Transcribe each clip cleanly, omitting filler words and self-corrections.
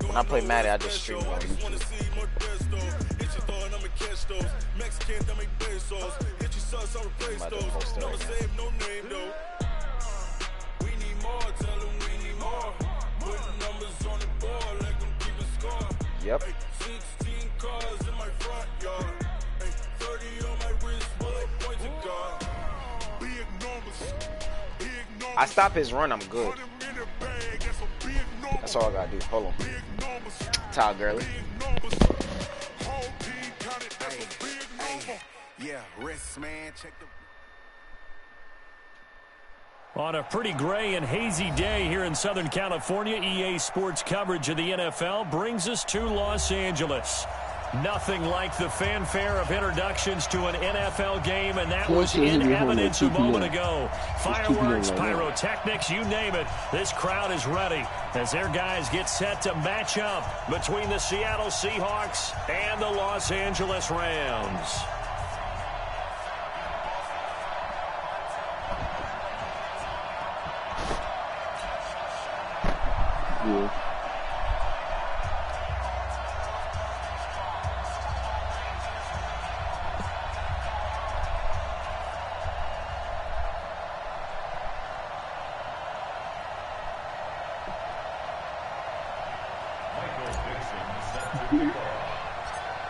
When I play Madden, I just stream on YouTube. I'm about to post it right now. Yep. I stop his run, I'm good. That's all I gotta do. Hold on. Todd Gurley. On a pretty gray and hazy day here in Southern California, EA Sports coverage of the NFL brings us to Los Angeles. Nothing like the fanfare of introductions to an NFL game, and that was in evidence a moment ago. Fireworks, pyrotechnics, you name it. This crowd is ready as their guys get set to match up between the Seattle Seahawks and the Los Angeles Rams. Yeah.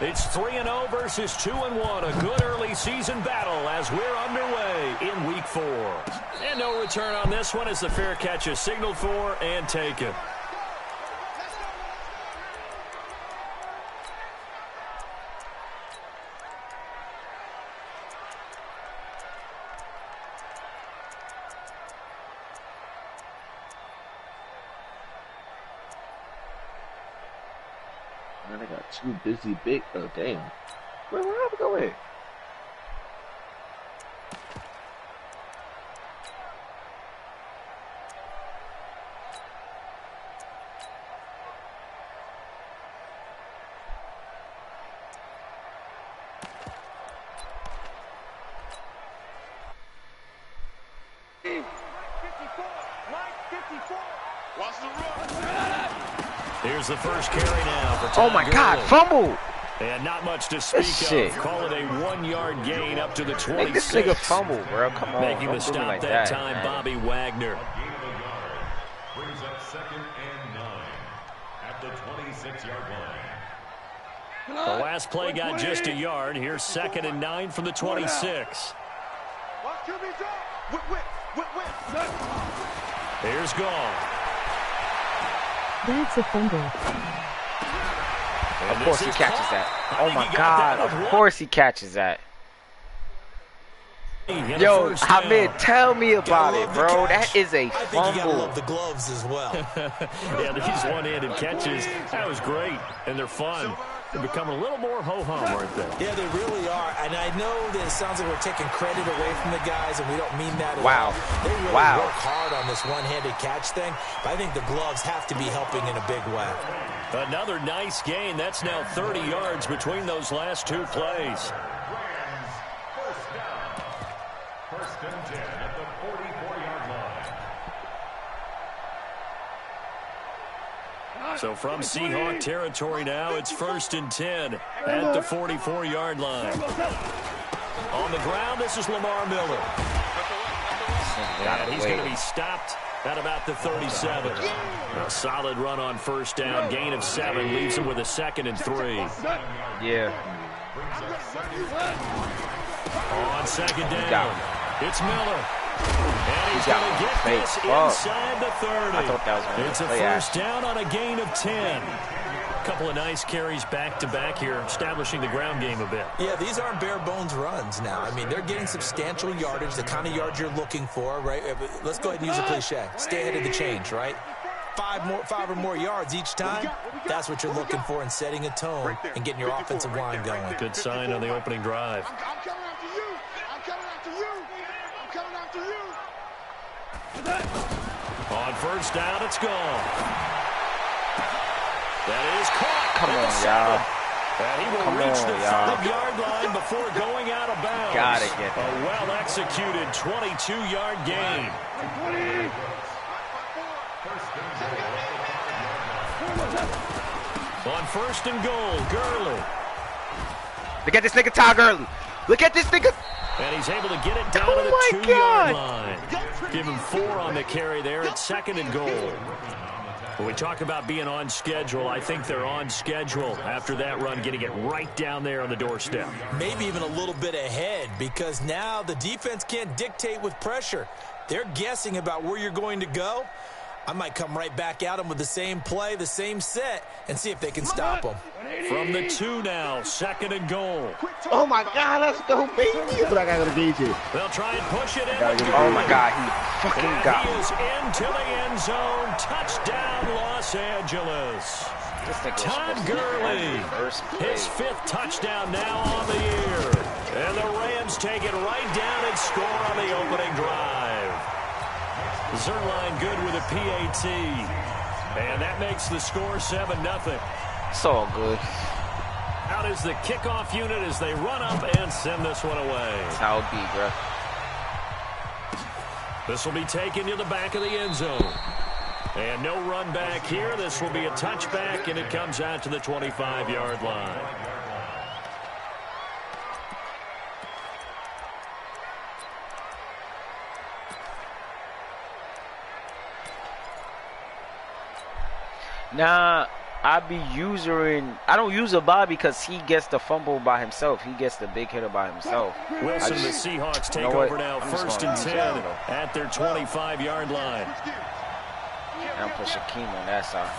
It's 3-0 versus 2-1. A good early season battle as we're underway in Week 4. And no return on this one as the fair catch is signaled for and taken. Man, I got too busy big. Oh, damn. Where I go at? Here's the first carry now for Oh my God, fumble! And not much to speak of. Call it a 1-yard gain up to the 26. Make this nigga fumble, bro. Come on. Making the stop like that time, man. Bobby Wagner. Brings up 2nd and 9 at the 26-yard line. The last play got just a yard. Here's 2nd and 9 from the 26. Here's Gall. That's a fumble. Of course he catches that. Oh my God. Of course he catches that. Yo, Hamid, tell me about it, bro. That is a fumble. I think you gotta love the gloves as well. Yeah, these one-handed catches, that was great, and they're fun. They're becoming a little more ho-hum, aren't they? Yeah, they really are. And I know that it sounds like we're taking credit away from the guys, and we don't mean that at all. They really work hard on this one-handed catch thing, but I think the gloves have to be helping in a big way. Another nice gain. That's now 30 yards between those last two plays. First and 10 at the 44-yard line. So from Seahawk territory now, it's 1st and 10 at the 44-yard line. On the ground, this is Lamar Miller. And he's going to be stopped at about the 37. A solid run on first down. Gain of 7 leaves him with a 2nd and 3. Yeah. On 2nd down, it's Miller. And he's going to get this inside the 30. I thought that was it's a first down on a gain of 10. A couple of nice carries back-to-back here, establishing the ground game a bit. Yeah, these aren't bare-bones runs now. I mean, they're getting substantial yardage, the kind of yards you're looking for, right? Let's go ahead and use a cliche. Stay ahead of the change, right? 5 or more yards each time, that's what you're looking for in setting a tone and getting your offensive line going. Good sign on the opening drive. I'm coming after you. I'm coming after you. I'm coming after you. On first down, it's gone. That is caught. Come on, y'all. And he will reach the 5-yard line before going out of bounds. Gotta get that. A well-executed 22-yard gain. On first and goal, Gurley. Look at this nigga Ty Gurley. Look at this nigga. And he's able to get it down to the 2-yard line. Give him 4 on the carry there at second and goal. When we talk about being on schedule, I think they're on schedule after that run, getting it right down there on the doorstep. Maybe even a little bit ahead, because now the defense can't dictate with pressure. They're guessing about where you're going to go. I might come right back at them with the same play, the same set, and see if they can stop them. From the 2 now, second and goal. Oh my God, let's go, baby. But I gotta beat you. They'll try and push it in. Oh my God, he fucking got He me. is into the end zone. Touchdown, Los Angeles. Todd Gurley, his 5th touchdown now on the year. And the Rams take it right down and score on the opening drive. Zerline good with a PAT. And that makes the score 7-0. It's all good. Out is the kickoff unit as they run up and send this one away. That's how it be, bro. This will be taken to the back of the end zone. And no run back here. This will be a touchback, and it comes out to the 25-yard line. Nah, I don't use a bye because he gets the fumble by himself. He gets the big hitter by himself. Wilson, the Seahawks take over now, first and 10 at their 25-yard line. And put Shaquem on that side.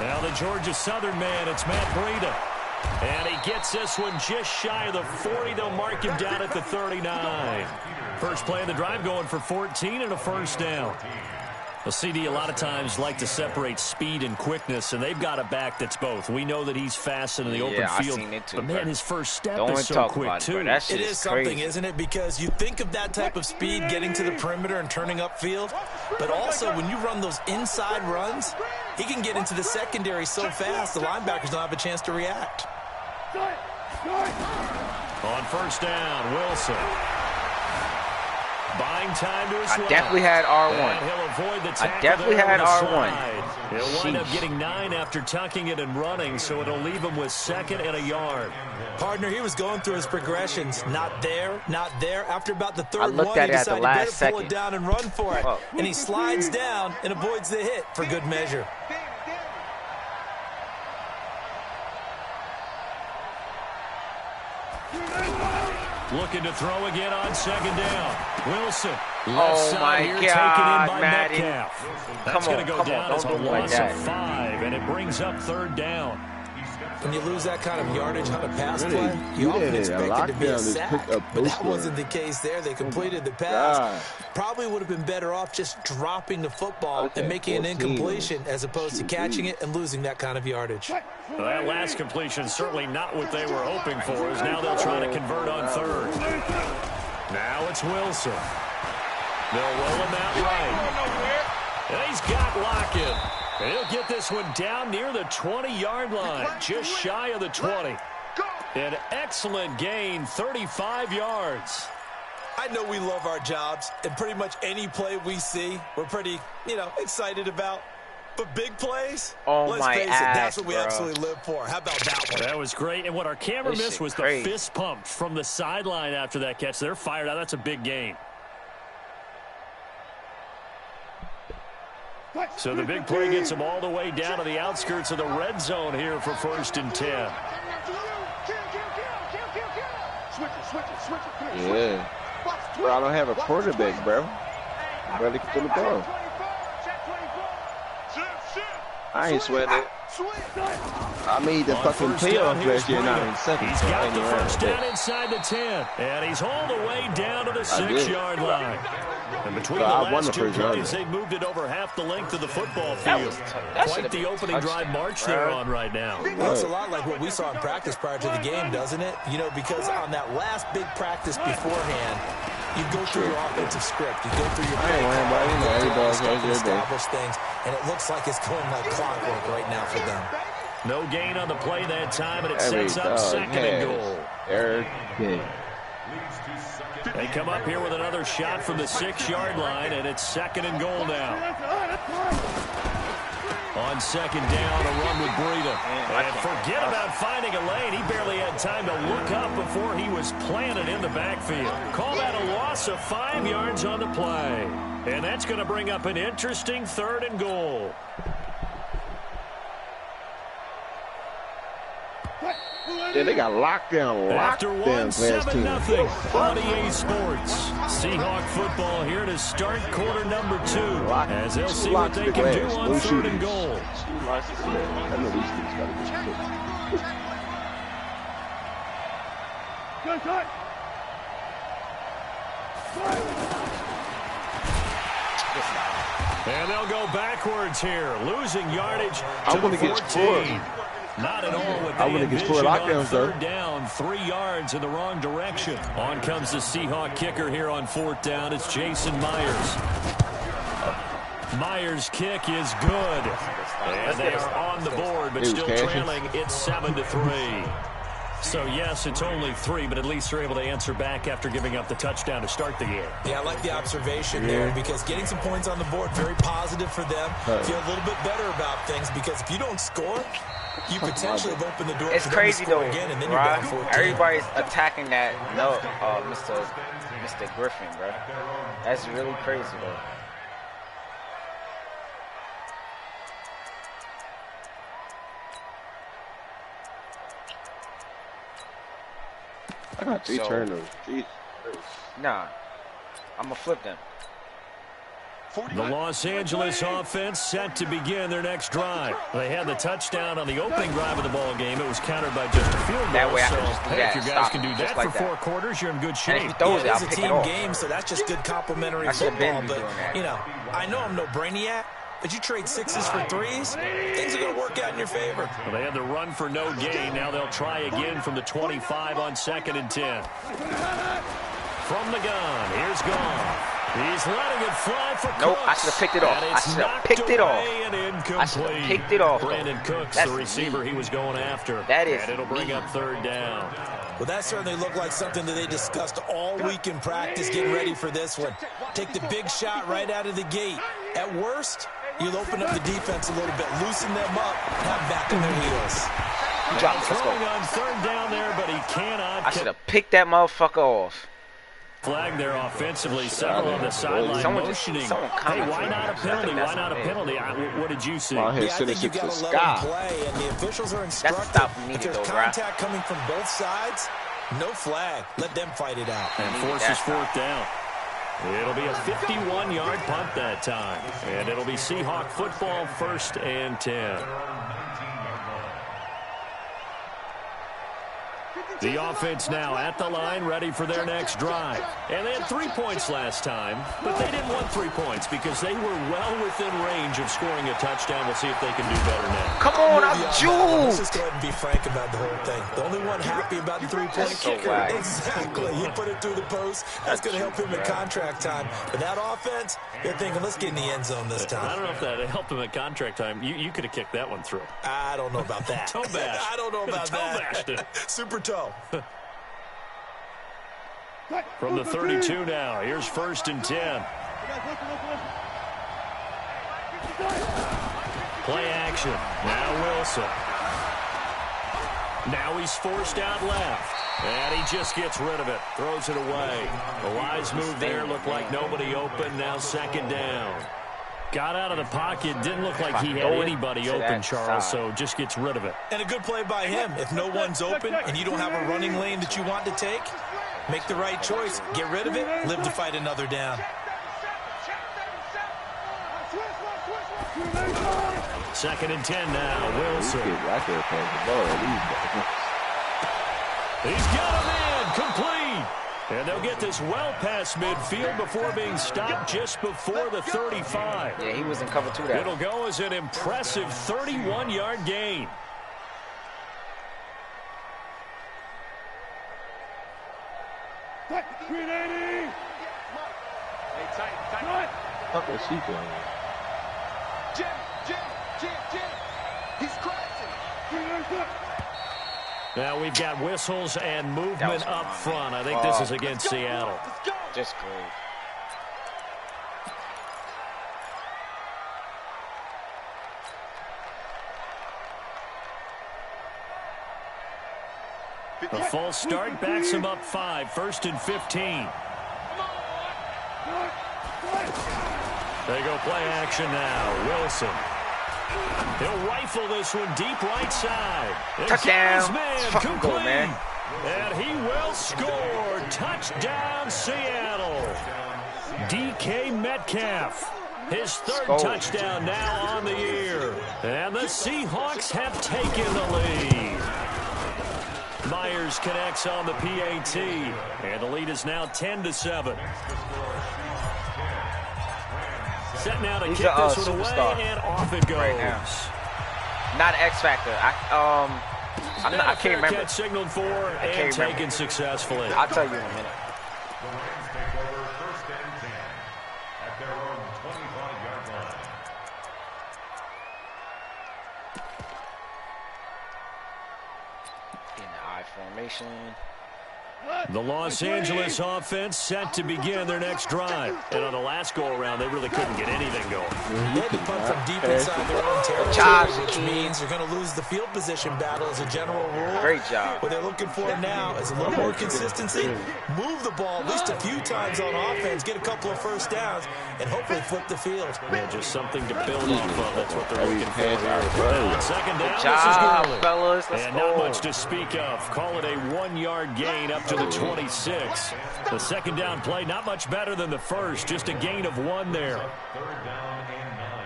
Now the Georgia Southern man, it's Matt Breida. And he gets this one just shy of the 40. They'll mark him down at the 39. First play of the drive going for 14 and a first down. Well, CD a lot of times like to separate speed and quickness, and they've got a back that's both. We know that he's fast in the open field, seen it too, but man, bro. his first step Don't is so talk quick about too. it, bro. That shit It is something, crazy. isn't it? Because you think of that type of speed getting to the perimeter and turning upfield, but also when you run those inside runs, he can get into the secondary so fast the linebackers don't have a chance to react. On first down, Wilson. Buying time to his I definitely had R1. And he'll avoid the tackle. I definitely had there on the R1. slide. He'll wind up getting 9 after tucking it and running, so it'll leave him with 2nd and a yard. Partner, he was going through his progressions. Not there, not there. After about the I third looked one, at he it at the decided last better pull it second. down and run for it. Oh. And he slides down and avoids the hit for good measure. Looking to throw again on second down. Wilson. Oh, my here, God, taken in by Madden. Metcalf. That's going to go down as a Don't do like loss that. of 5, and it brings up third down. When you lose that kind of yardage on a pass Really? play, you often Yeah, expect it to be a lockdown is sack. pick up But that poster. wasn't the case there. They completed the pass. God. Probably would have been better off just dropping the football Okay, and making an 14. incompletion as opposed to catching it and losing that kind of yardage. Well, that last completion certainly not what they were hoping for, as now they'll try to convert on third. Now it's Wilson. They'll roll him out right. And he's got Lockett. And he'll get this one down near the 20-yard line, just shy of the 20. An excellent gain, 35 yards. I know we love our jobs, and pretty much any play we see, we're pretty, excited about. But big plays, Oh, let's my face it, ass, that's what we bro. absolutely live for. How about that one? That was great. And what our camera This missed shit was crazy. the fist pump from the sideline after that catch. They're fired out. That's a big gain. So the big play gets them all the way down to the outskirts of the red zone here for first and 10. Yeah. Bro, I don't have a quarterback, bro. Barely can throw the ball. I ain't sweating it. I made the On fucking first down, playoff here's last year, not Breida. in second. He's So I got ain't the around first with down that. inside the 10. And he's all the way down to the 6-yard line. And between So the I won last the two first yard. plays, they moved it over half the length of the football That field. was that Quite should've the been a opening drive touchdown, march bro. they're on right now. Looks a lot like what we saw in practice prior to the game, doesn't it? Because on that last big practice beforehand, you go through your offensive script. You go through your I ain't worrying about it. You know, everybody's got their day. establish things, and it looks like it's going like clockwork right now for them. No gain on the play that time, and it Every sets up dog second and has goal. their day. They come up here with another shot from the 6-yard line, and it's second and goal now. On second down, a run with Breida. And forget about finding a lane. He barely had time to look up before he was planted in the backfield. Call that a loss of 5 yards on the play. And that's going to bring up an interesting 3rd and goal. Yeah, they got lockdown. After 1-7-0 on EA Sports. Seahawk football here to start quarter number 2. As they'll see what they can do on 3rd and goal. I know these things got to get And they'll go backwards here, losing yardage to the 14. Not at all what they envisioned on 3rd down, 3 yards in the wrong direction. On comes the Seahawk kicker here on 4th down. It's Jason Myers. Myers' kick is good. And they are on the board, but still trailing. It's 7-3. So, yes, it's only 3, but at least they're able to answer back after giving up the touchdown to start the game. Yeah, I like the observation there because getting some points on the board, very positive for them. Feel a little bit better about things because if you don't score, you potentially have opened the door it's for crazy them to score though, again, and then you're right? down 14. Everybody's attacking that, Mr. Griffin, bro. That's really crazy, though. I got 3 turnovers. Nah, I'm gonna flip them. The Los Angeles offense set to begin their next drive. They had the touchdown on the opening drive of the ball game. It was countered by just a field goal. That way I can just do that. If your guys can do that for 4 quarters, you're in good shape. And if he throws it, I'll it's pick a it team off. game, so that's just good complimentary football. But, you know, I know I'm no brainiac, but you trade 6s for 3s, things are going to work out in your favor. Well, they had the run for no gain. Now they'll try again from the 25 on 2nd and 10. From the gun, here's Goff. He's letting it fly for Cooks. Nope, I should have picked it off. I should have picked it off. I should have picked it off. Brandon Cooks, the receiver he was going after. That is and it'll bring up 3rd down. Well, that certainly looked like something that they discussed all week in practice, getting ready for this one. Take the big shot right out of the gate. At worst, you'll open up the defense a little bit, loosen them up, have them back on their heels. Throwing on 3rd down there, but he cannot. I should have picked that motherfucker off. Flag there offensively, several on the sideline motioning. Hey, why not a penalty? Why not a penalty? What did you see? Yeah, I think you got to let them play, and the officials are instructed. If there's contact coming from both sides, no flag. Let them fight it out. And forces 4th down. It'll be a 51-yard punt that time. And it'll be Seahawk football, 1st and 10. The offense now at the line, ready for their next drive. And they had 3 points last time, but they didn't want 3 points because they were well within range of scoring a touchdown. We'll see if they can do better now. Come on, I'm Let's Jules. just go ahead and be frank about the whole thing. The only one happy about the 3-point kicker. Exactly. He put it through the post. That's going to help him in contract time. But that offense, they're thinking, let's get in the end zone this time. I don't know if that helped him at contract time. You could have kicked that one through. I don't know about that. Toe bash. I don't know about that. Toe Super toe. From the 32 now, here's 1st and 10. Play action. Now Wilson. Now he's forced out left. And he just gets rid of it. Throws it away. The wise move there. Looked like nobody open. Now 2nd down. Got out of the pocket. Didn't look like he had anybody open, Charles, so just gets rid of it. And a good play by him. If no one's open and you don't have a running lane that you want to take, make the right choice. Get rid of it. Live to fight another down. 2nd and 10 now. Wilson. He's got him in. Complete. And they'll get this well past midfield before being stopped just before the 35. Yeah, he was in cover 2 there. It'll go as an impressive 31-yard gain. What was he doing? He's crashing. Now we've got whistles and movement up front. I think this is against Seattle. Just great. A false start backs him up 5, 1st and 15. They go play action now. Wilson. He'll rifle this one deep right side. Touchdown. Man, Goal, man. And he will score. Touchdown, Seattle. DK Metcalf. His 3rd touchdown now on the year. And the Seahawks have taken the lead. Myers connects on the PAT. And the lead is now 10-7. Set now to kick this one away, and off it goes. Right now. Not X Factor. I can't remember. Catch signaled for and taken successfully. I'll tell you in a minute. The Rams take over 1st and 10 at their own 25-yard line. In the I formation. The Los Angeles offense set to begin their next drive. And on the last go-around, they really couldn't get anything going. They had to punt from deep inside their own territory, which means they're going to lose the field position battle as a general rule. Great job. What they're looking for now is a little more consistency, move the ball at least a few times on offense, get a couple of first downs, and hopefully flip the field. Yeah, just something to build off of. That's what they're looking for here. On 2nd down, Good job, this is fellas. Let's and go. not much to speak of. Call it a 1-yard gain up to the 26. The 2nd down play, not much better than the first. Just a gain of 1 there. 3rd down and 9.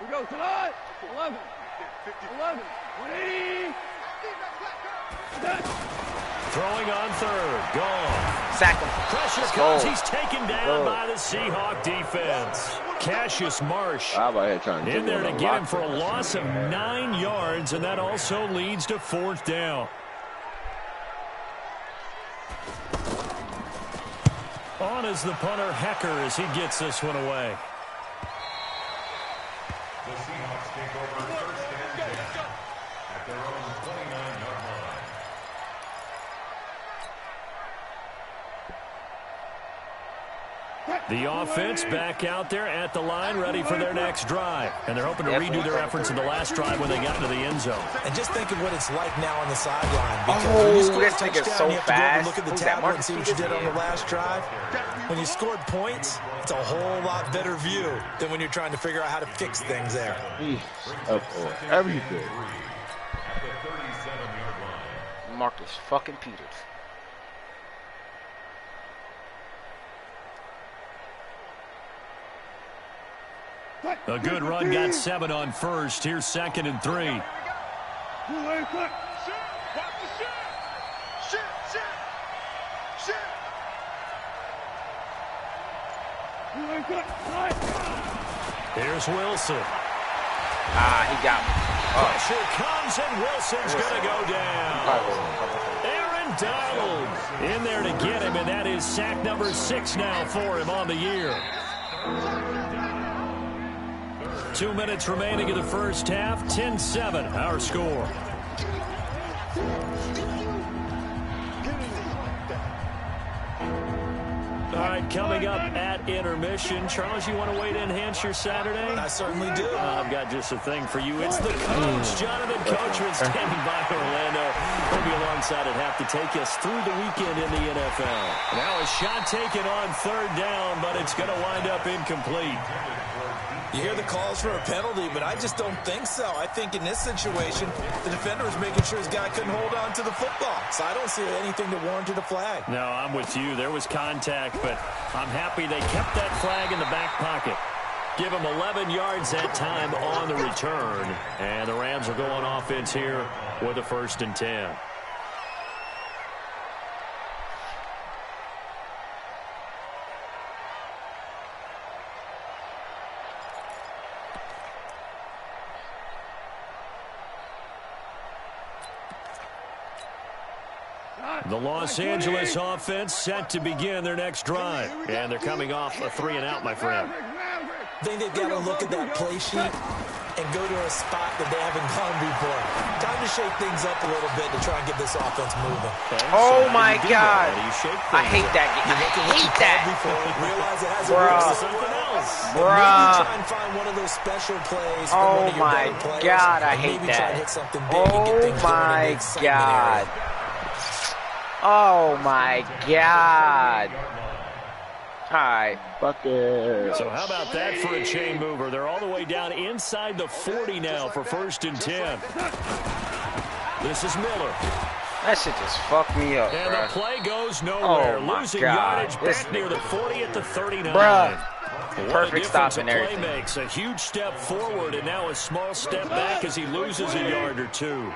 We go tonight. 11. 180. Throwing on 3rd. Gone. Sack him. Pressure comes. He's taken down by the Seahawk defense. Cassius Marsh in there to get him for a loss of 9 yards, and that also leads to 4th down. On is the punter, Hecker, as he gets this one away. The Seahawks take over 1st and 10 at their own 29-yard line. The offense back out there at the line, ready for their next drive. And they're hoping to redo their efforts in the last drive when they got into the end zone. And just think of what it's like now on the sideline. Because when you score a this nigga's touchdown, so you have to go fast. and look at the Who's that, tablet and see what you Marcus did on the Peters? last drive. When you scored points, it's a whole lot better view than when you're trying to figure out how to fix things there. Everything. At the 37-yard line. Marcus fucking Peters. A good run, got 7 on first. Here's 2nd and 3. Here's Wilson. He got me. Pressure comes, and Wilson's going to go down. Aaron Donald in there to get him, and that is sack number 6 now for him on the year. 2 minutes remaining in the first half. 10-7, our score. All right, coming up at intermission. Charles, you want to wait to enhance your Saturday? I certainly do. I've got just a thing for you. It's the coach, Jonathan Coachman, standing by Orlando. He'll be alongside at half to take us through the weekend in the NFL. Now a shot taken on 3rd down, but it's going to wind up incomplete. You hear the calls for a penalty, but I just don't think so. I think in this situation, the defender was making sure his guy couldn't hold on to the football. So I don't see anything that warranted a flag. No, I'm with you. There was contact, but I'm happy they kept that flag in the back pocket. Give him 11 yards that time on the return. And the Rams will go on offense here with a 1st and 10. The Los Angeles offense set to begin their next drive. And they're coming off a 3-and-out, my friend. I think they've got to look at that play sheet and go to a spot that they haven't gone before. Time to shake things up a little bit to try and get this offense moving. Okay, Oh, so my God. How do you shake I things hate up? that. I hate that. Realize it hasn't Bruh. worked. Something else. Bruh. Maybe try and find one of those special plays. Oh my God, I hate maybe try and that. hit something big and get things going in the My excitement God. area. Oh my God. All right. Fuck it. So how about that for a chain mover? They're all the way down inside the 40 now for 1st and 10. This is Miller. That shit just fucked me up, And bruh. the play goes nowhere. Oh, my Losing God. yardage This back near the 40 at the 39. Bruh. What Perfect a stop difference and a play everything. makes. A huge step forward and now a small step back as he loses a yard or two.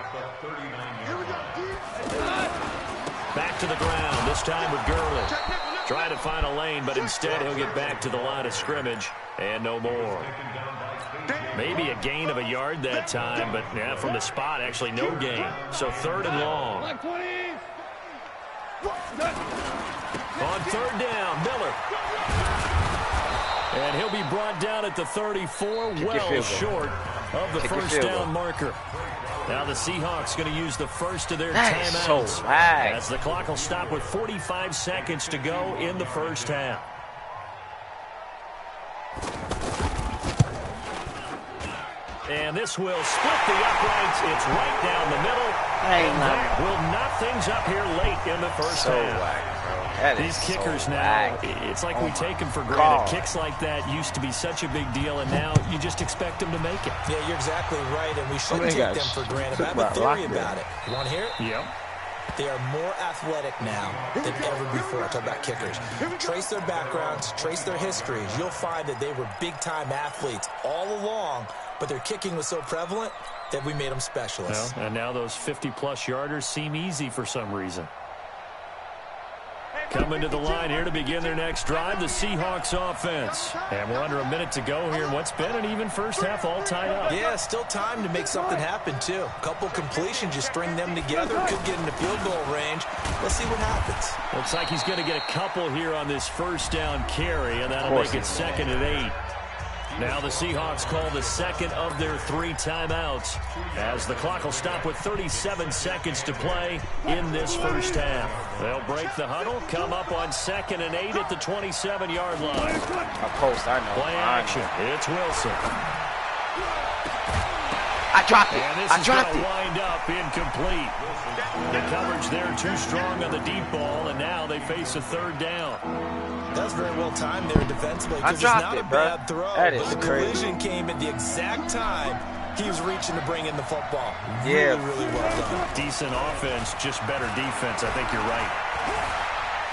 Back to the ground, this time with Gurley. Trying to find a lane, but instead he'll get back to the line of scrimmage and no more. Maybe a gain of a yard that time, but yeah, from the spot, actually no gain. So 3rd and long. On 3rd down, Miller. And he'll be brought down at the 34, well short of the first down marker. Now the Seahawks going to use the first of their timeouts so lag. as the clock will stop with 45 seconds to go in the first half. And this will split the uprights. It's right down the middle. And that will knock things up here late in the first half. Whack, bro. That These is kickers so now, whack. it's like we take them for God. granted. Kicks like that used to be such a big deal, and now you just expect them to make it. Yeah, you're exactly right, and we shouldn't Oh, take them for granted. But I have a theory about it. You want to hear it? Yep. They are more athletic now than ever before. I talk about kickers. Trace their backgrounds, trace their histories. You'll find that they were big-time athletes all along, but their kicking was so prevalent that we made them specialists. Well, and now those 50-plus yarders seem easy for some reason. Coming to the line here to begin their next drive, the Seahawks offense. And we're under a minute to go here in what's been an even first half, all tied up. Yeah, still time to make something happen, too. A couple completions, you string them together, could get into field goal range. Let's see what happens. Looks like he's going to get a couple here on this first down carry, and that'll make it 2nd and 8. Now the Seahawks call the second of their 3 timeouts as the clock will stop with 37 seconds to play in this first half. They'll break the huddle, come up on 2nd and 8 at the 27-yard line. A post, I know. Play action. It's Wilson. I dropped it. And this I is dropped going to it. wind up incomplete. The coverage there too strong on the deep ball, and now they face a 3rd down. That's very well timed there defensively I because it's dropped not it, a bro. bad throw. That is but the crazy. collision came at the exact time he was reaching to bring in the football. Yeah. Really, really well done. Decent offense, just better defense. I think you're right.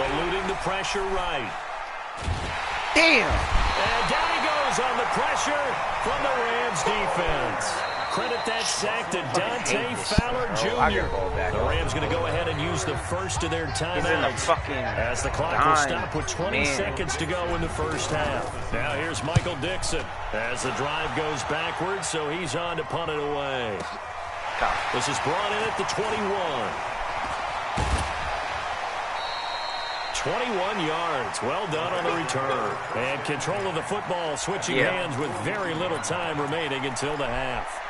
Eluding the pressure right. Damn. And down he goes on the pressure from the Rams defense. Credit that sack to Dante Fowler Jr. The Rams going to go ahead and use the first of their timeouts as the clock will stop with 20 seconds to go in the first half. Now here's Michael Dixon as the drive goes backwards, so he's on to punt it away. This is brought in at the 21. 21 yards. Well done on the return. And control of the football switching hands with very little time remaining until the half.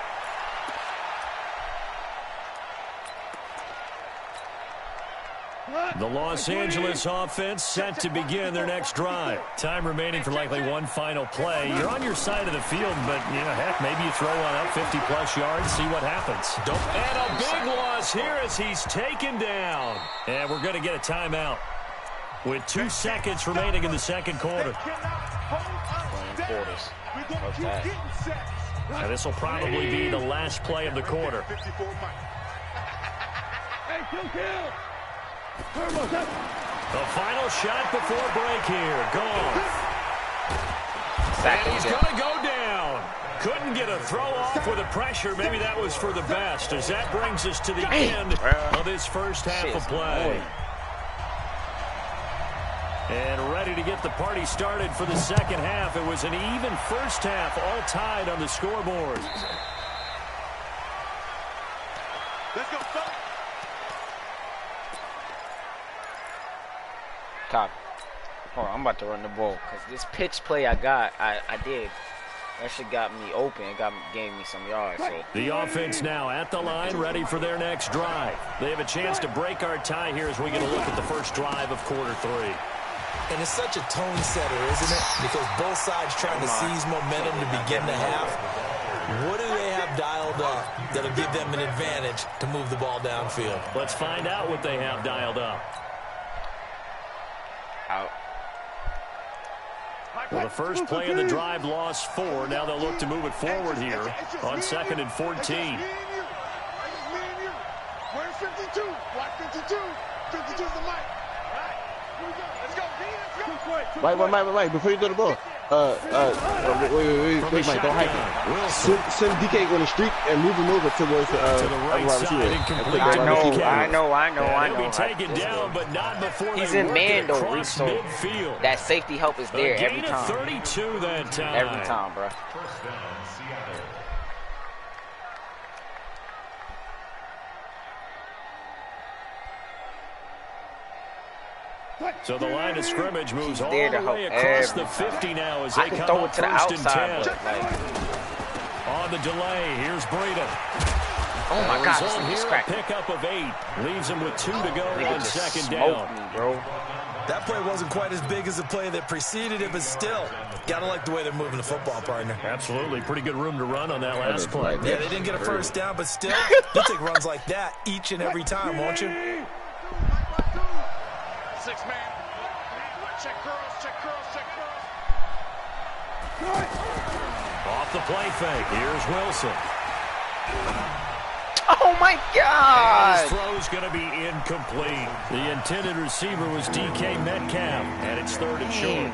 The Los Angeles offense set to begin their next drive. Time remaining for likely one final play. You're on your side of the field, but, you know, heck, maybe you throw one up 50-plus yards, see what happens. And a big loss here as he's taken down. And we're going to get a timeout with 2 seconds remaining in the second quarter. And this will probably be the last play of the quarter. The final shot before break here. Goff. And he's going to go down. Couldn't get a throw off with the pressure. Maybe that was for the best, as that brings us to the end of this first half of play. And ready to get the party started for the second half. It was an even first half, all tied on the scoreboard. Let's go, fellas. Copy. Hold on, I'm about to run the ball because this pitch play I did. That shit got me open. It gave me some yards. So. The offense now at the line, ready for their next drive. They have a chance to break our tie here as we get a look at the first drive of quarter 3. And it's such a tone setter, isn't it? Because both sides trying to seize momentum to begin the half. What do they have dialed up that'll give them an advantage to move the ball downfield? Let's find out what they have dialed up. Out. Well, the first play of the drive lost 4. Now they'll look to move it forward here on 2nd and 14. Where's 52? Watch 52. 52's the mic. Mike, before you throw the ball. Wait, Mike, don't hike it. Send DK on the street and move him over towards the right side. I know. He'll be taken down, but not before he's they in work man it though, across so midfield. that safety help is there every Gain of time. 32 that time. Every time, bro. First down, Seattle. So the line of scrimmage moves all there to the way help across the every 50 now as I they can come throw up it to the 1st and outside, 10. but like, On the delay, here's Breida. oh my And gosh, result this here, is a cracking. pickup of 8. Leaves him with 2 to go Nigga on just 2nd smoked down. me, bro. That play wasn't quite as big as the play that preceded it, but still, gotta like the way they're moving the football, partner. Absolutely. Pretty good room to run on that last play. Yeah, they didn't get a first down, but still, you'll take runs like that each and every time, won't you? 6-man. Check curls. Off the play fake. Here's Wilson. Oh my God! His throw's going to be incomplete. The intended receiver was DK Metcalf, and it's 3rd and short.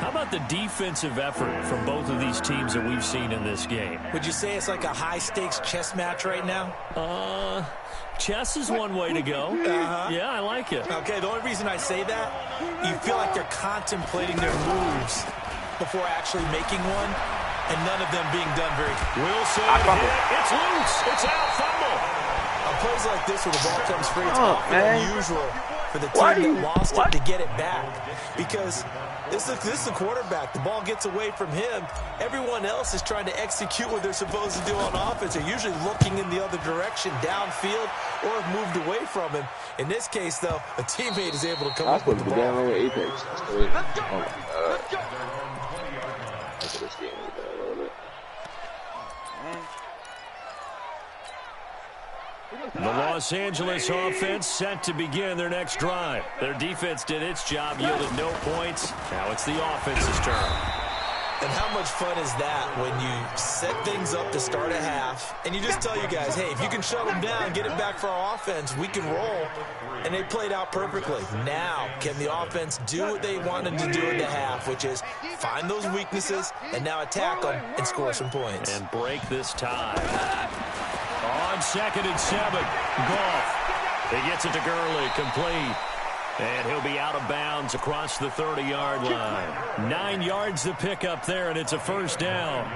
How about the defensive effort from both of these teams that we've seen in this game? Would you say it's like a high-stakes chess match right now? Chess is one way to go. Yeah, I like it. Okay, the only reason I say that, you feel like they're contemplating their moves before actually making one, and none of them being done very Wilson hit. It's loose. It's out. Fumble. On plays like this where the ball comes free, it's often unusual for the team that lost it to get it back. Because this is the quarterback. The ball gets away from him. Everyone else is trying to execute what they're supposed to do on offense. They're usually looking in the other direction, downfield, or have moved away from him. In this case, though, a teammate is able to come up with the ball. Down with Apex. Let's go. Look at this game a little bit. The Los Angeles offense set to begin their next drive. Their defense did its job, yielded no points. Now it's the offense's turn. And how much fun is that when you set things up to start a half, and you just tell you guys, hey, if you can shut them down, get it back for our offense, we can roll. And they played out perfectly. Now, can the offense do what they wanted to do at the half, which is find those weaknesses and now attack them and score some points. And break this tie. On 2nd and 7, Goff. He gets it to Gurley, complete. And he'll be out of bounds across the 30-yard line. 9 yards to pick up there, and it's a first down.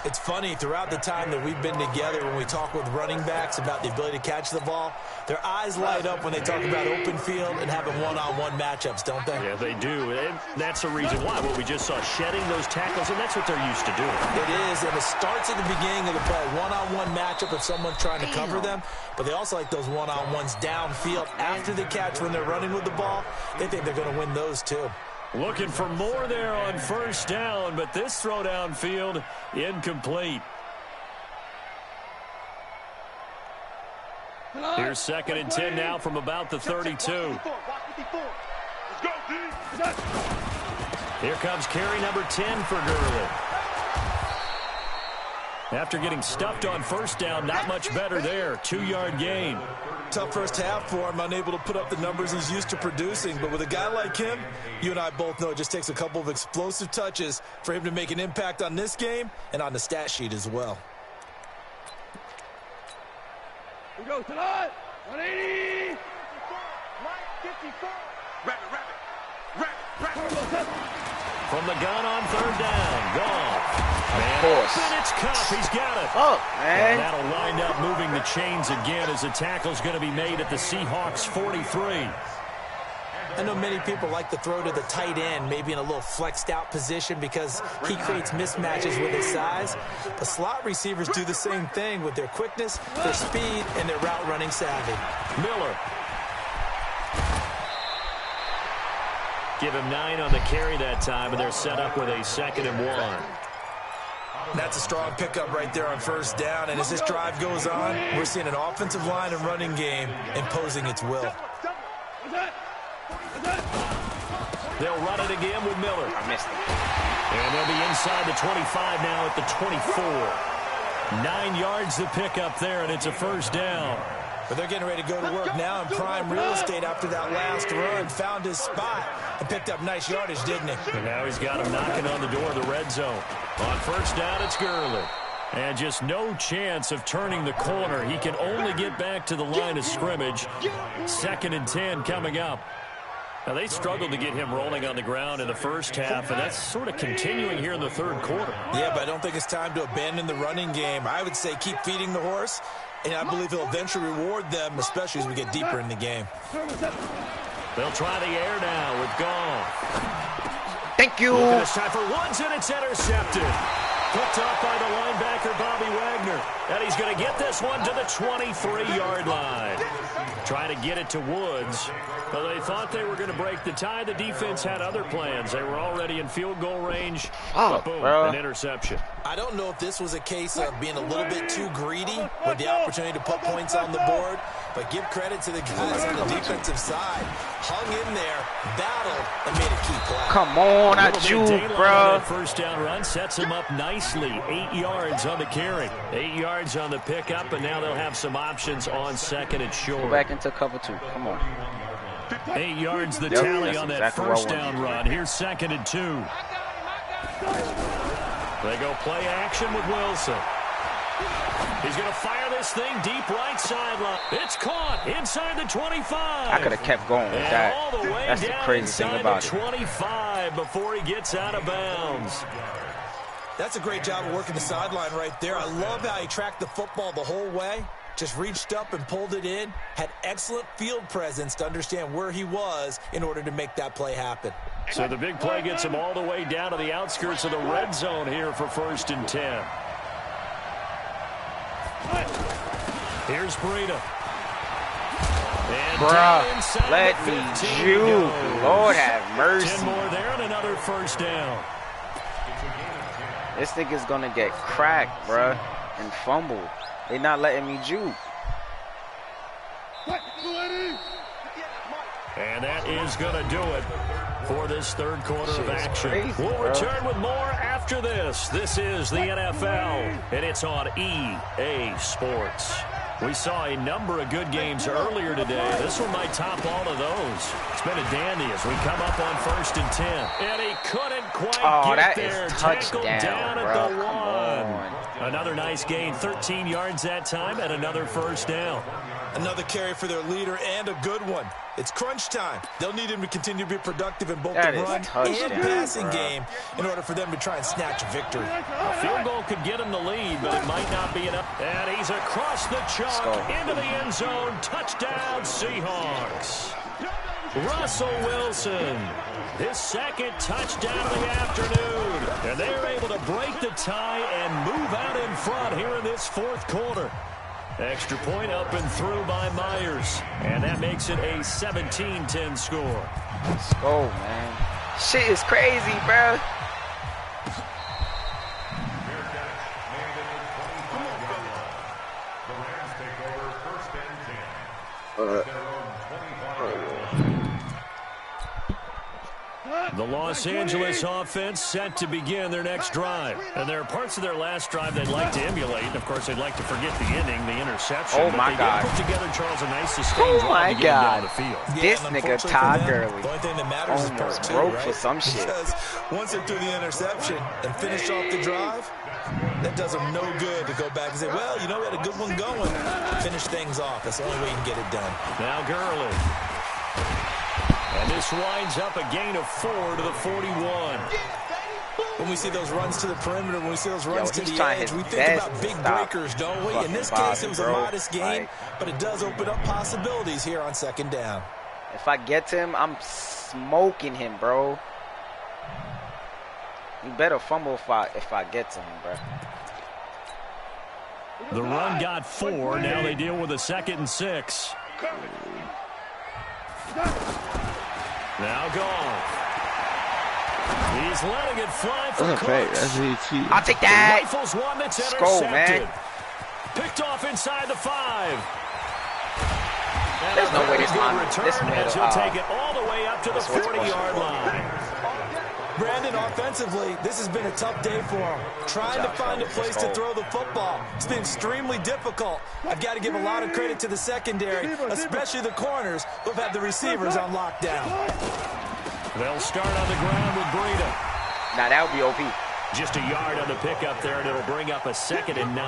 It's funny, throughout the time that we've been together, when we talk with running backs about the ability to catch the ball, their eyes light up when they talk about open field and having one-on-one matchups, don't they? Yeah, they do. And that's the reason why. What we just saw, shedding those tackles, and that's what they're used to doing. It is, and it starts at the beginning of the play. One-on-one matchup if someone's trying to cover them, but they also like those one-on-ones downfield after the catch when they're running with the ball. They think they're going to win those, too. Looking for more there on first down, but this throw downfield incomplete. Here's 2nd and 10 now from about the 32. Here comes carry number 10 for Gurley. After getting stuffed on first down, not much better there. 2-yard gain. Tough first half for him, unable to put up the numbers he's used to producing. But with a guy like him, you and I both know it just takes a couple of explosive touches for him to make an impact on this game and on the stat sheet as well. We go tonight. 180. 54. Rabbit. From the gun on 3rd down. Goff. Of course. And it's Cup. He's got it. Fuck, man. And that'll wind up moving the chains again as the tackle's going to be made at the Seahawks 43. I know many people like to throw to the tight end, maybe in a little flexed out position because he creates mismatches with his size. But slot receivers do the same thing with their quickness, their speed, and their route running savvy. Miller. Give him 9 on the carry that time, and they're set up with a 2nd and 1. That's a strong pickup right there on first down. And as this drive goes on, we're seeing an offensive line and running game imposing its will. They'll run it again with Miller. I missed it. And they'll be inside the 25 now at the 24. 9 yards the pickup there, and it's a first down. But they're getting ready to go to work now in prime real estate after that last run. Found his spot and picked up nice yardage, didn't he? And now he's got him knocking on the door of the red zone. On first down, it's Gurley. And just no chance of turning the corner. He can only get back to the line of scrimmage. 2nd and 10 coming up. Now, they struggled to get him rolling on the ground in the first half, and that's sort of continuing here in the third quarter. Yeah, but I don't think it's time to abandon the running game. I would say keep feeding the horse, and I believe he'll eventually reward them, especially as we get deeper in the game. They'll try the air now with Goff. Thank you. Look at this time for Woods, and it's intercepted. Picked up by the linebacker, Bobby Wagner. And he's going to get this one to the 23-yard line. Trying to get it to Woods. But they thought they were going to break the tie. The defense had other plans. They were already in field goal range. Oh, boom, bro. an interception. I don't know if this was a case of being a little bit too greedy with the opportunity to put points on the board, but give credit to the guys on the defensive side. Hung in there, battled, and made a key play. Come on, I juke, bro. First down run sets him up nicely. 8 yards on the carry. 8 yards on the pickup, and now they'll have some options on 2nd and short. Go back into cover 2. Come on. 8 yards the Yep, tally that's on that exactly first what I down run. Here's 2nd and 2. They go play action with Wilson. He's going to fire this thing deep right sideline. It's caught inside the 25. I could have kept going with that. All the way That's the down crazy thing inside about the 25 before he gets out of bounds. That's a great job of working the sideline right there. I love how he tracked the football the whole way. Just reached up and pulled it in. Had excellent field presence to understand where he was in order to make that play happen. So the big play gets him all the way down to the outskirts of the red zone here for 1st and 10. Here's Breida. Bruh, let me juke. Lord have mercy. 10 more there and another first down. This nigga's gonna get cracked, bruh, and fumble. They not letting me juke. And that is going to do it for this third quarter of action. Crazy, we'll bro. return with more after this. This is the NFL, and it's on EA Sports. We saw a number of good games earlier today. This one might top all of those. It's been a dandy as we come up on 1st and 10. And he couldn't quite get that there. is Tackled touchdown, down at bro. the Come 1. on. Another nice gain, 13 yards that time, and another first down. Another carry for their leader and a good one. It's crunch time. They'll need him to continue to be productive in both That the is run touchdown, and passing bro. game in order for them to try and snatch a victory. A field goal could get him the lead, but it might not be enough. And he's across the chalk into the end zone. Touchdown, Seahawks. Russell Wilson, his 2nd touchdown of the afternoon. And they're able to break the tie and move out in front here in this 4th quarter. Extra point up and through by Myers. And that makes it a 17-10 score. Let's go, man. Shit is crazy, bro. The Rams take over 1st and 10. Their own 25-yard line. The Los Angeles offense set to begin their next drive. And there are parts of their last drive they'd like to emulate. And, of course, they'd like to forget the inning, the interception. Oh, my God. They did put together, Charles, a nice sustained drive to get him down the field. This and nigga unfortunately Todd for them, Gurley the only thing that matters is part almost 2, broke right? for some shit. Because once they threw the interception and finished off the drive, that does them no good to go back and say, well, you know, we had a good one going. Finish things off. That's the only way you can get it done. Now Gurley. And this winds up a gain of 4 to the 41. When we see those runs to the perimeter, when we see those runs to he's the trying edge, his we think best about to big stop breakers, don't we? In this fucking case, it was a Bobby, bro. modest game, Like, but it does open up possibilities here on 2nd down. if I get to him, I'm smoking him, bro. You better fumble if I get to him, bro. The run got 4. Now they deal with a 2nd and 6. Now gone. He's letting it fly for That's a fake. Cooks. That's ET. I'll take that. Rifles one that's Let's go, intercepted. man. Picked off inside the 5. There's no way this Good line, return this as middle. he'll take it all the way up to the 40-yard line. Brandon, offensively, this has been a tough day for him. Trying to find a place to throw the football. It's been extremely difficult. I've got to give a lot of credit to the secondary, especially the corners who've had the receivers on lockdown. They'll start on the ground with Breida. Now that would be OP. Just a yard on the pickup there, and it'll bring up a 2nd and 9.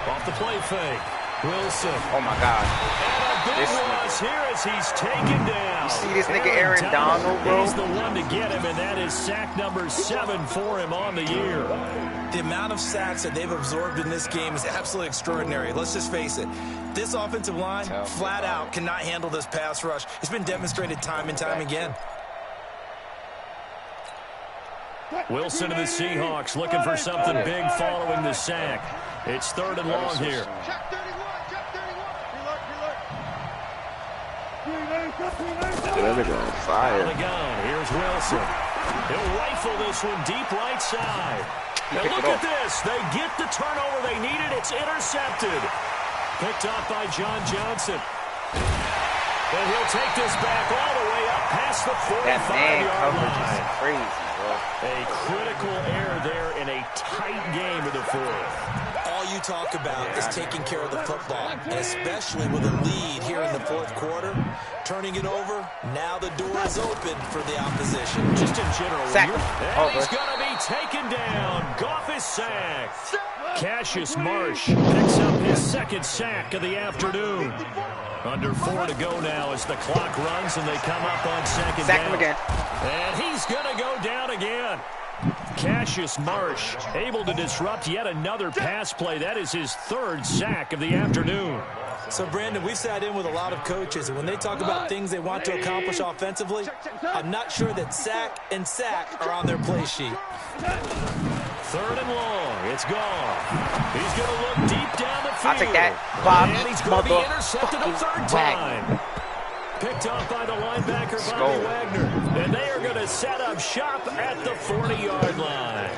Off the play fake. Wilson. Oh my God. And a big loss here as he's taken down. You see this nigga Aaron Donald, bro? He's the one to get him, and that is sack number 7 for him on the year. The amount of sacks that they've absorbed in this game is absolutely extraordinary. Let's just face it. This offensive line, flat out, cannot handle this pass rush. It's been demonstrated time and time again. Wilson to the Seahawks looking for something big following the sack. It's 3rd and long here. Check 31. Check 31. There they go. On Fire. the gun. Here's Wilson. He'll rifle this one deep right side. And look at this. They get the turnover they needed. It's intercepted. Picked up by John Johnson. And he'll take this back all the way up past the 45-yard line. Is crazy, bro. A critical error there in a tight game of the 4th. All you talk about is taking care of the football, and especially with a lead here in the 4th quarter. Turning it over, now the door is open for the opposition. Just in general. Sack. And he's going to be taken down. Goff is sacked. Cassius Marsh picks up his 2nd sack of the afternoon. Under 4 to go now as the clock runs and they come up on 2nd down. Sack him again. And he's going to go down again. Cassius Marsh able to disrupt yet another pass play. That is his 3rd sack of the afternoon. So, Brandon, we've sat in with a lot of coaches, and when they talk about things they want to accomplish offensively, I'm not sure that sack and sack are on their play sheet. 3rd and long. It's gone. He's going to look deep down the field. I'll take that. Bob, And he's going to be intercepted a 3rd time. Picked off by the linebacker, Bobby Wagner. And they are going to set up shop at the 40-yard line.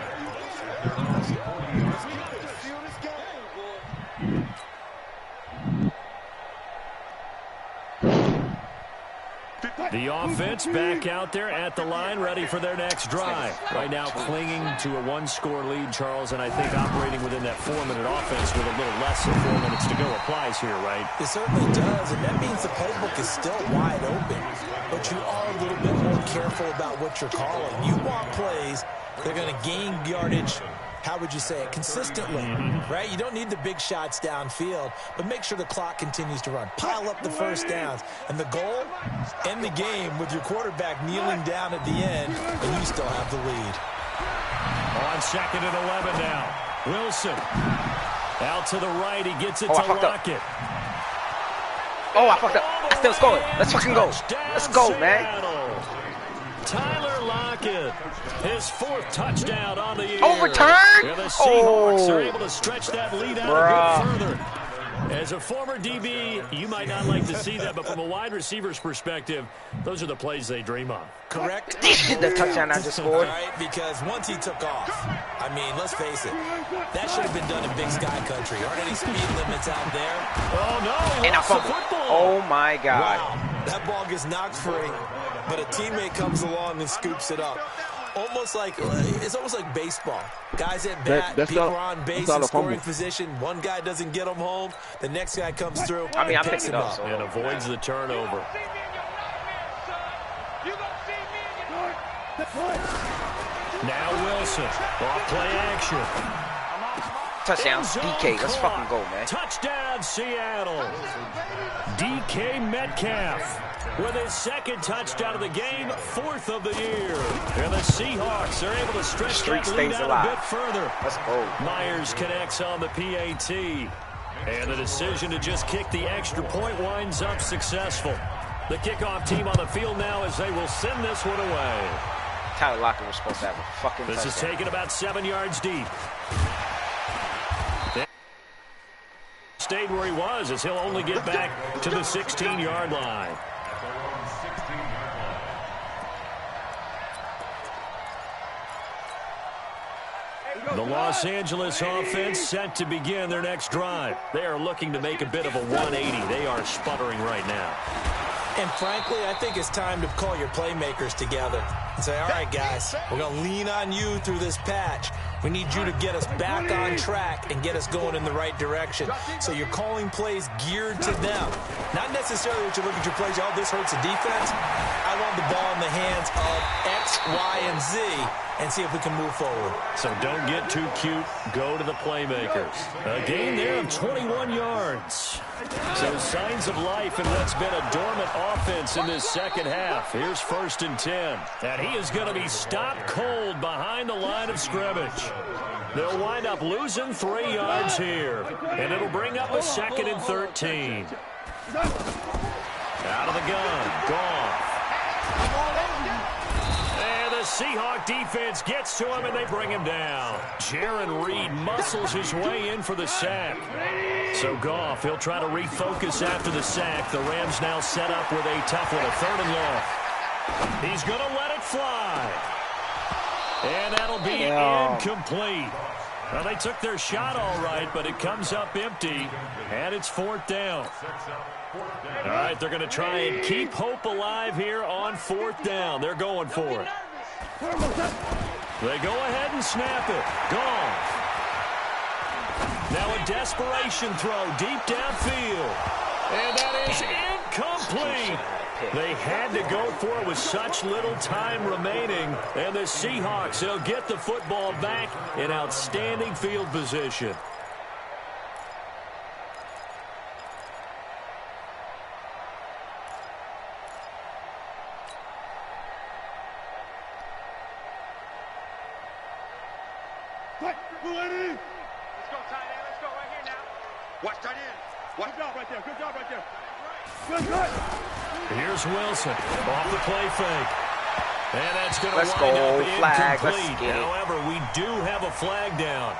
The offense back out there at the line, ready for their next drive. Right now clinging to a 1-score lead, Charles, and I think operating within that 4-minute offense with a little less than 4 minutes to go applies here, right? It certainly does, and that means the playbook is still wide open. But you are a little bit more careful about what you're calling. You want plays that are going to gain yardage, how would you say it, consistently, right? You don't need the big shots downfield, but make sure the clock continues to run. Pile up the first downs. And the goal, end the game with your quarterback kneeling down at the end, and you still have the lead. On 2nd and 11 now. Wilson out to the right. He gets it to Lockett. Oh, I fucked up. I still scored. Let's fucking go. Let's go, man. Tyler Lockett, his 4th touchdown on the year. Overturned? And the Seahawks are able to stretch that lead out a bit further. As a former DB, you might not like to see that, but from a wide receiver's perspective, those are the plays they dream of. Correct? The touchdown I just scored. Right, because once he took off, I mean, let's face it, that should have been done in Big Sky Country. Aren't any speed limits out there? Oh, no, he And I lost the fumbled. football. Oh, my God. Wow, that ball gets knocked free, but a teammate comes along and scoops it up. It's almost like baseball. Guys at bat, people are on base in scoring position. One guy doesn't get them home. The next guy comes through I mean, I and picks picked it him up. up. So. And avoids the turnover. Now Wilson, off play action. Touchdown, DK. Let's fucking go, man. Touchdown, Seattle. DK Metcalf with his 2nd touchdown of the game, 4th of the year. And the Seahawks are able to stretch that lead out a bit further. Let's go. Myers connects on the PAT. And the decision to just kick the extra point winds up successful. The kickoff team on the field now as they will send this one away. Tyler Lockett was supposed to have a fucking This is taken about 7 yards deep. Stayed where he was as he'll only get back to the 16-yard line. The Los Angeles offense set to begin their next drive. They are looking to make a bit of a 180. They are sputtering right now. And frankly, I think it's time to call your playmakers together and say, all right, guys, we're going to lean on you through this patch. We need you to get us back on track and get us going in the right direction. So you're calling plays geared to them. Not necessarily that you look at your plays, oh, this hurts the defense. I want the ball in the hands of X, Y, and Z and see if we can move forward. So don't get too cute. Go to the playmakers. A gain there of 21 yards. So signs of life in what's been a dormant offense in this second half. Here's 1st and 10. And he is going to be stopped cold behind the line of scrimmage. They'll wind up losing 3 yards here. And it'll bring up a 2nd and 13. Out of the gun. Gone. And the Seahawk defense gets to him, and they bring him down. Jaron Reed muscles his way in for the sack. So Goff, he'll try to refocus after the sack. The Rams now set up with a tough one, a 3rd and long. He's going to let it fly. And that'll be incomplete. Well, they took their shot all right, but it comes up empty, and it's 4th down. All right, they're going to try and keep hope alive here on 4th down. They're going for it. They go ahead and snap it. Gone. Now a desperation throw deep downfield. And that is incomplete. They had to go for it with such little time remaining. And the Seahawks, they'll get the football back in outstanding field position. Let's go, tight end. Let's go right here now. Watch tight end. Good job right there. Good job right there. Good. Here's Wilson off the play fake. And that's going to wind up flag. incomplete. However, we do have a flag down.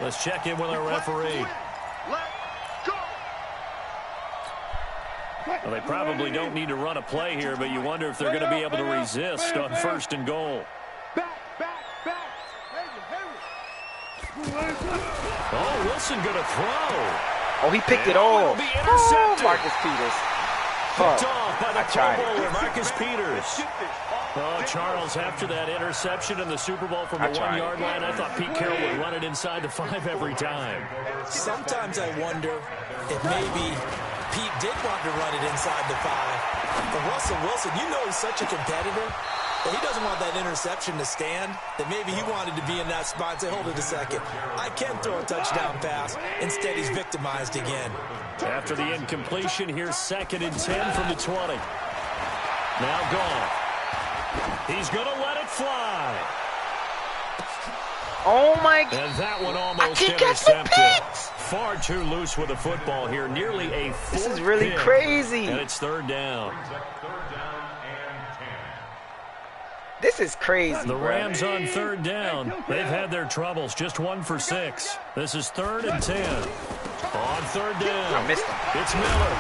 Let's check in with our referee. Well, they probably don't need to run a play here, but you wonder if they're going to be able to resist on 1st and goal. Oh, Wilson going to throw. Oh, he picked it off. Oh, Marcus Peters. Picked off by the Pro Bowler, Marcus Peters. Oh, Charles, after that interception in the Super Bowl from the 1-yard line, I thought Pete Carroll would run it inside the 5 every time. Sometimes I wonder if maybe Pete did want to run it inside the 5. But Russell Wilson, you know he's such a competitor that he doesn't want that interception to stand, that maybe he wanted to be in that spot and say, hold it a second, I can throw a touchdown pass. Instead, he's victimized again. After the incompletion, here's 2nd and 10 from the 20. Now gone. He's going to let it fly. Oh, my God. And that one almost intercepted. Far too loose with the football here. Nearly a 4th This is really pick. crazy. And it's 3rd down. This is crazy. The Rams on 3rd down. They've had their troubles. Just 1 for 6. This is 3rd and 10. On 3rd down. I missed him. It's Miller.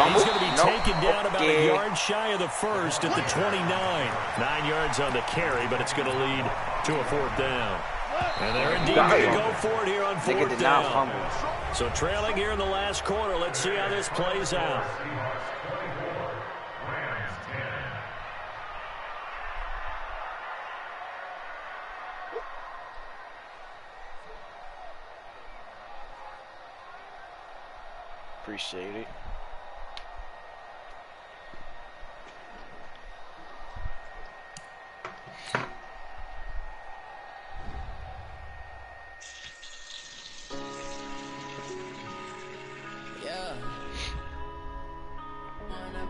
And he's going to be taken down about a Okay. yard shy of the 1st at the 29. 9 yards on the carry, but it's going to lead to a 4th down. And they're indeed going to go for it here on 4th down. So trailing here in the last quarter. Let's see how this plays out. Appreciate it.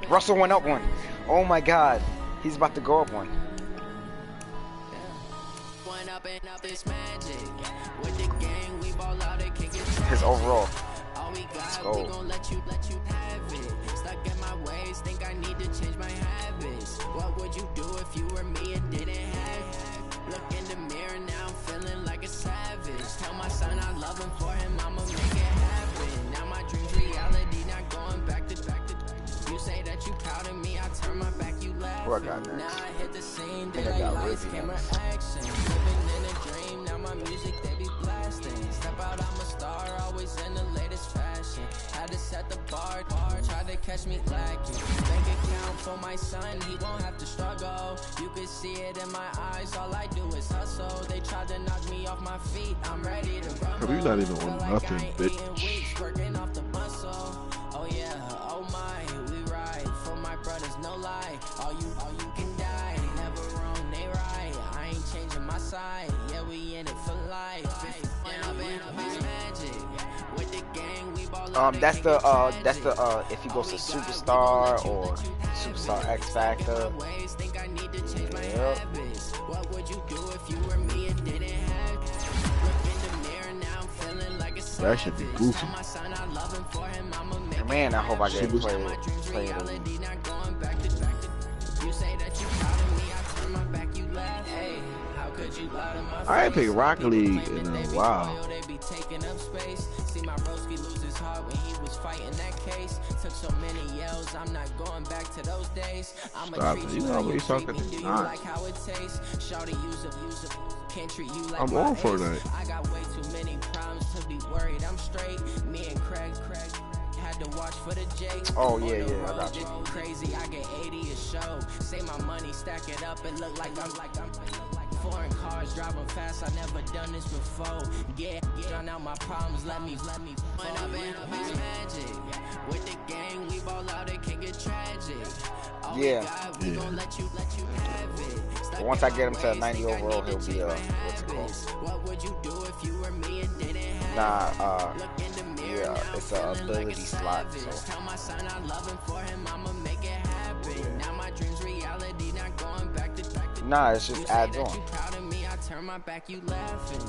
Russell went up 1. Oh my God. He's about to go up 1. His overall. Let's go. Think I need to change my habits. What would you do if you were me and didn't have it? Look in the mirror now, I'm feeling like a savage. Tell my son I love him, for him I'ma make it happen. Now my dreams reality, not going back to. You say that you proud of me, I turn my back, you laugh. Now I hit the scene, daylight lights, camera action. Living in a dream. now my music they be blasting. Step out, I'm a star, always in the latest fashion. Had to set the bar, try to catch me lacking. Bank account for my son, he won't have to struggle. You can see it in my eyes, all I do is hustle. They tried to knock me off my feet, I'm ready to rumble. Bro, you not even on nothing, bitch. Working off the muscle. Oh yeah, oh my, we ride for my brothers, no lie. All you can die. Never wrong, they right. I ain't changing my side. Yeah, we in it for life. Magic. With the gang, we ball that's the if he goes to Superstar or Superstar X Factor. Yep. What would you do if you were me and didn't have? Look in the mirror now, I'm feeling like a That should be goofy. Man, I hope I get to play it. You say that you proud of me, I turn my back, you laugh. Hey, how could you lie to my I ain't picked Rocket League in a while. They be taking up space. See my broski lose his heart when he was fighting that case. Took so many yells, I'm not going back to those days. I'ma treat you how you treat me. Do you like how it tastes? Shawty use it. Can't treat you like I'm on for that. I got way too many problems to be worried. I'm straight. Me and Craig had to watch for the Jakes. Oh yeah, I got you. Crazy, I get 80 a show. Say my money, stack it up, it look like I'm foreign cars driving fast. I never done this before. Yeah, drown out my problems. Let me. When I'm in a magic with the gang, we ball out. It can get tragic. Yeah. We gon' let you have it. But once I get him to a 90 overall, he'll be what's it called? What would you do if you were me and didn't have? Nah, yeah, it's a ability slot. So. Tell my son I love him for him. I'ma make it happen. Now my dreams reality, not going back to. Nah, it's just adds on. You proud of me, I turn my back, you laughing.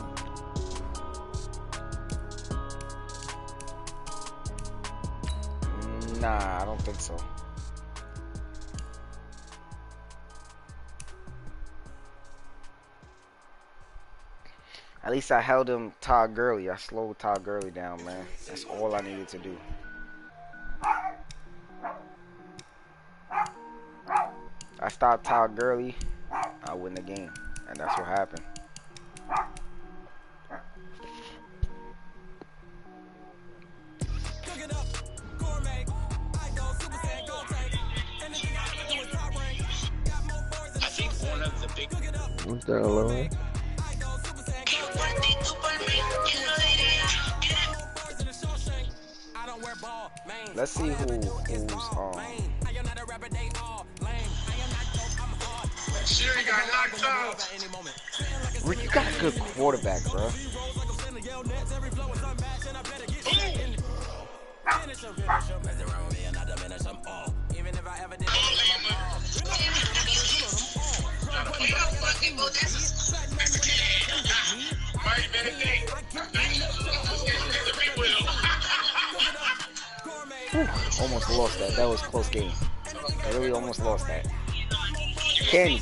Nah, I don't think so. At least I held him Todd Gurley. I slowed Todd Gurley down, man. That's all I needed to do. I stopped Todd Gurley, I win the game. And that's what happened. What's that, Lord? Let's see who's Sherry got knocked out. Rick, you got a good quarterback, bro. Almost lost that. That was a close game. I really almost lost that. Candy.